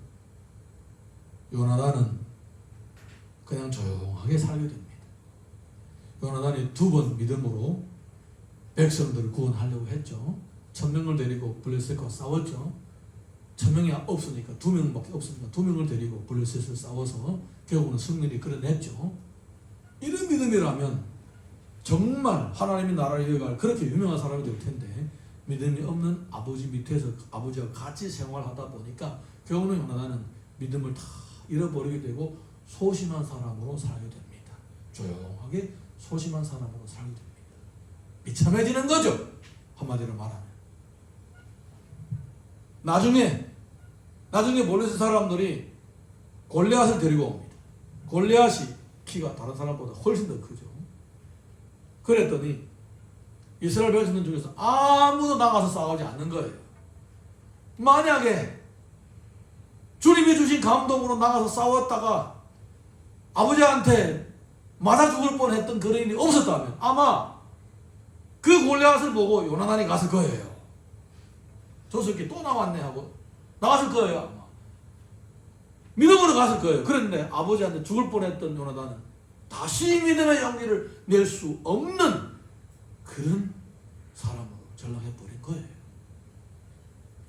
S1: 요나단은 그냥 조용하게 살게 됩니다. 요나단이 2번 믿음으로 백성들을 구원하려고 했죠. 1000명을 데리고 블레셋과 싸웠죠. 1000명이 없으니까 2명밖에 없으니까 2명을 데리고 블레셋을 싸워서 결국은 승리를 끌어냈죠. 이런 믿음이라면 정말 하나님의 나라를 이어갈 그렇게 유명한 사람이 될 텐데, 믿음이 없는 아버지 밑에서 아버지와 같이 생활하다 보니까 결국은 요나단은 믿음을 다 잃어버리게 되고 소심한 사람으로 살게 됩니다. 조용하게 소심한 사람으로 살게 됩니다. 비참해지는 거죠. 한마디로 말하면. 나중에 블레셋 사람들이 골리앗을 데리고 옵니다. 골리앗이 키가 다른 사람보다 훨씬 더 크죠. 그랬더니 이스라엘 백성들 중에서 아무도 나가서 싸우지 않는 거예요. 만약에 주님이 주신 감동으로 나가서 싸웠다가 아버지한테 맞아 죽을 뻔했던 그런 일이 없었다면 아마 그 골리앗을 보고 요나단이 갔을 거예요. 저 새끼 또 나왔네 하고 나갔을 거예요. 아마 믿음으로 갔을 거예요. 그런데 아버지한테 죽을 뻔했던 요나단은 다시 믿음의 용기를 낼 수 없는 그런 사람으로 전락해버린 거예요.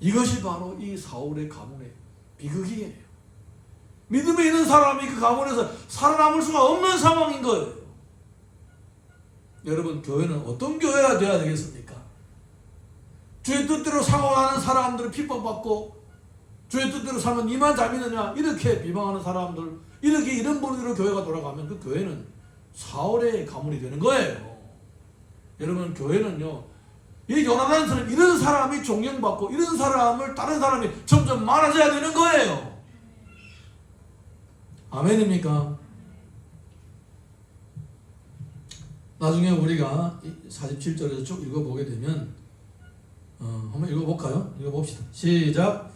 S1: 이것이 바로 이 사울의 가문의 비극이에요. 믿음이 있는 사람이 그 가문에서 살아남을 수가 없는 상황인 거예요. 여러분, 교회는 어떤 교회가 되어야 되겠습니까? 주의 뜻대로 살아가는 사람들을 핍박받고 주의 뜻대로 살면 니만 잘 믿느냐 이렇게 비방하는 사람들, 이런 분위기로 교회가 돌아가면 그 교회는 사울의 가문이 되는 거예요. 여러분, 교회는요, 이 요나단처럼 이런 사람이 존경받고 이런 사람을 다른 사람이 점점 많아져야 되는 거예요. 아멘입니까? 나중에 우리가 47절에서 쭉 읽어보게 되면 한번 읽어볼까요? 읽어봅시다. 시작.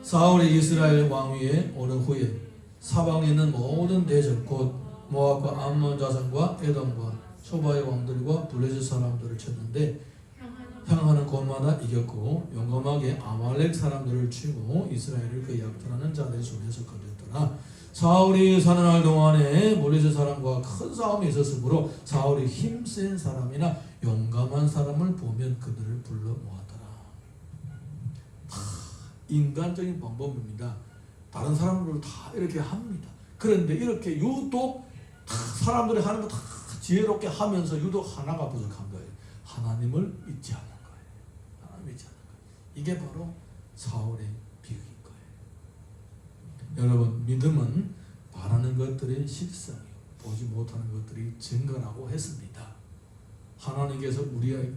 S1: 사울이 이스라엘 왕위에 오른 후에 사방에 있는 모든 대적 곧 모압과 암몬 자손과 에돔과 소바의 왕들과 블레셋 사람들을 쳤는데 향하는 곳마다 이겼고 용감하게 아말렉 사람들을 치고 이스라엘을 그 약탈하는 자들의 손에서 건졌더라. 사울이 사는 날 동안에 블레셋 사람과 큰 싸움이 있었으므로 사울이 힘센 사람이나 용감한 사람을 보면 그들을 불러 모았더라. 인간적인 방법입니다. 다른 사람들을 다 이렇게 합니다. 그런데 이렇게 유독 사람들이 하는 거 다 지혜롭게 하면서 유독 하나가 부족한 거예요. 하나님을 믿지 않는 거예요. 하나님을 믿지 않는 거예요. 이게 바로 사울의 비극인 거예요. 여러분, 믿음은 바라는 것들의 실상이요 보지 못하는 것들이 증거라고 했습니다. 하나님께서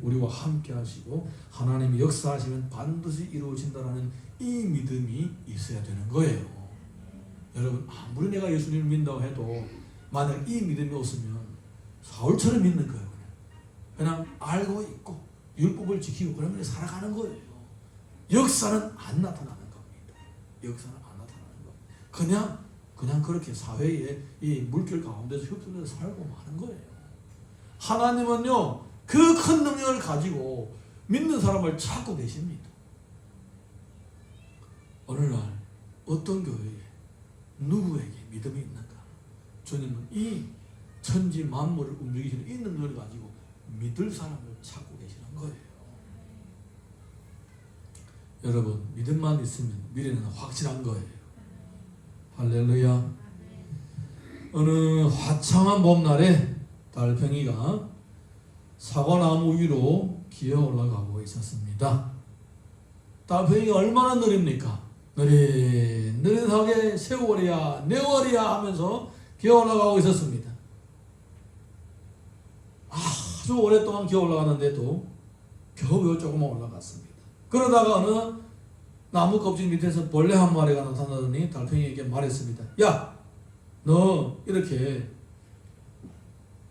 S1: 우리와 함께 하시고 하나님이 역사하시면 반드시 이루어진다는 이 믿음이 있어야 되는 거예요. 여러분, 아무리 내가 예수님을 믿는다고 해도 만약 이 믿음이 없으면 사울처럼 믿는 거예요. 그냥 알고 있고 율법을 지키고 그러면 살아가는 거예요. 역사는 안 나타나는 겁니다. 역사는 안 나타나는 겁니다. 그냥 그렇게 사회의 이 물결 가운데서 휩쓸려서 살고 마는 거예요. 하나님은요, 그 큰 능력을 가지고 믿는 사람을 찾고 계십니다. 어느 날 어떤 교회에 누구에게 믿음이 있는가? 주님은 이 천지 만물을 움직이시는 이 능력을 가지고 믿을 사람을 찾고 계시는 거예요. 여러분, 믿음만 있으면 미래는 확실한 거예요. 할렐루야. 어느 화창한 봄날에 달팽이가 사과나무 위로 기어 올라가고 있었습니다. 달팽이가 얼마나 느립니까? 느릿느릿하게 세월이야 내월이야 하면서 기어 올라가고 있었습니다. 아주 오랫동안 기어 올라가는데도 겨우 조금만 올라갔습니다. 그러다가 어느 나무 껍질 밑에서 벌레 한 마리가 나타나더니 달팽이에게 말했습니다. 야, 너 이렇게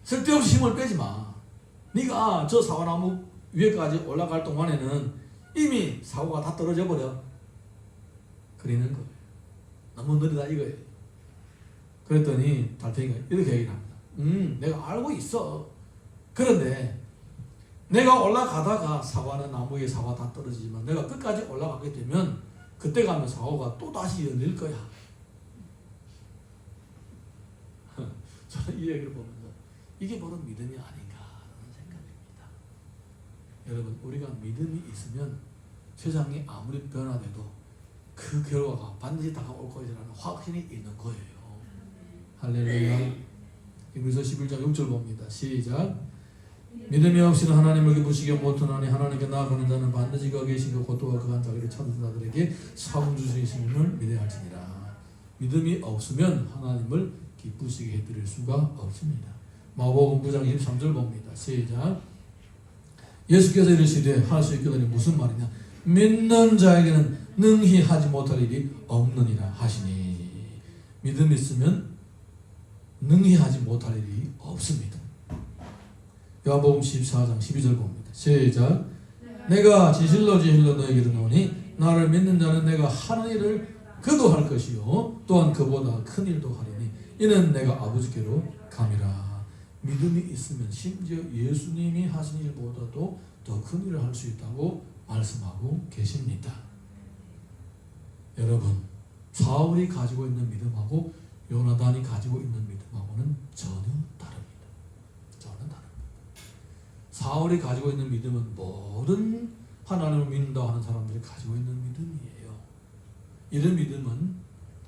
S1: 쓸데없이 힘을 빼지 마. 네가 저 사과나무 위에까지 올라갈 동안에는 이미 사과가 다 떨어져 버려. 그리는 거예요. 너무 느리다 이거예요. 그랬더니 달팽이가 이렇게 얘기를 합니다. 내가 알고 있어. 그런데 내가 올라가다가 사과는 나무에 사과 다 떨어지지만 내가 끝까지 올라가게 되면 그때 가면 사과가 또 다시 열릴 거야. 저는 이 얘기를 보면서 이게 바로 믿음이 아닌가 하는 생각입니다. 여러분, 우리가 믿음이 있으면 세상이 아무리 변화돼도 그 결과가 반드시 다가올 것이라는 확신이 있는 거예요. 할렐루야. 히브리서 11장 6절 봅니다. 시작. 믿음이 없이는 하나님을 기쁘시게 못하나니 하나님께 나아가는 자는 반드시 그가 계시고 곧도가 그한 자기를 찾는 자들에게 상 주시심을 믿어야 할지니라. 믿음이 없으면 하나님을 기쁘시게 해드릴 수가 없습니다. 마가복음 9장 23절 봅니다. 시작. 예수께서 이르시되 할 수 있거든이 무슨 말이냐? 믿는 자에게는 능히 하지 못할 일이 없느니라 하시니. 믿음 있으면 능히 하지 못할 일이 없습니다. 요한복음 14장 12절 봅니다. 시작. 내가 진실로 너에게 이르노니 나를 믿는 자는 내가 하는 일을 그도 할 것이요 또한 그보다 큰 일도 하리니 이는 내가 아버지께로 감이라. 믿음이 있으면 심지어 예수님이 하신 일보다도 더 큰 일을 할 수 있다고 말씀하고 계십니다. 여러분, 사울이 가지고 있는 믿음하고 요나단이 가지고 있는 믿음하고는 전혀 다릅니다. 전혀 다릅니다. 사울이 가지고 있는 믿음은 모든 하나님을 믿는다 하는 사람들이 가지고 있는 믿음이에요. 이런 믿음은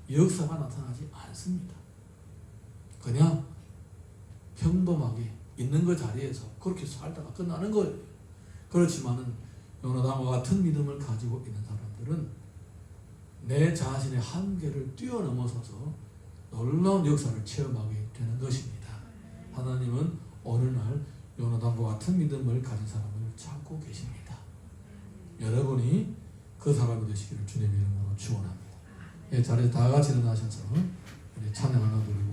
S1: 역사가 나타나지 않습니다. 그냥 평범하게 있는 그 자리에서 그렇게 살다가 끝나는 거예요. 그렇지만은 요나단과 같은 믿음을 가지고 있는 사람들은 내 자신의 한계를 뛰어넘어서서 놀라운 역사를 체험하게 되는 것입니다. 하나님은 어느 날 요나단과 같은 믿음을 가진 사람을 찾고 계십니다. 여러분이 그 사람이 되시기를 주님의 이름으로 축원합니다. 자리에 다 같이 일어나셔서 우리 찬양 하나 부르겠습니다.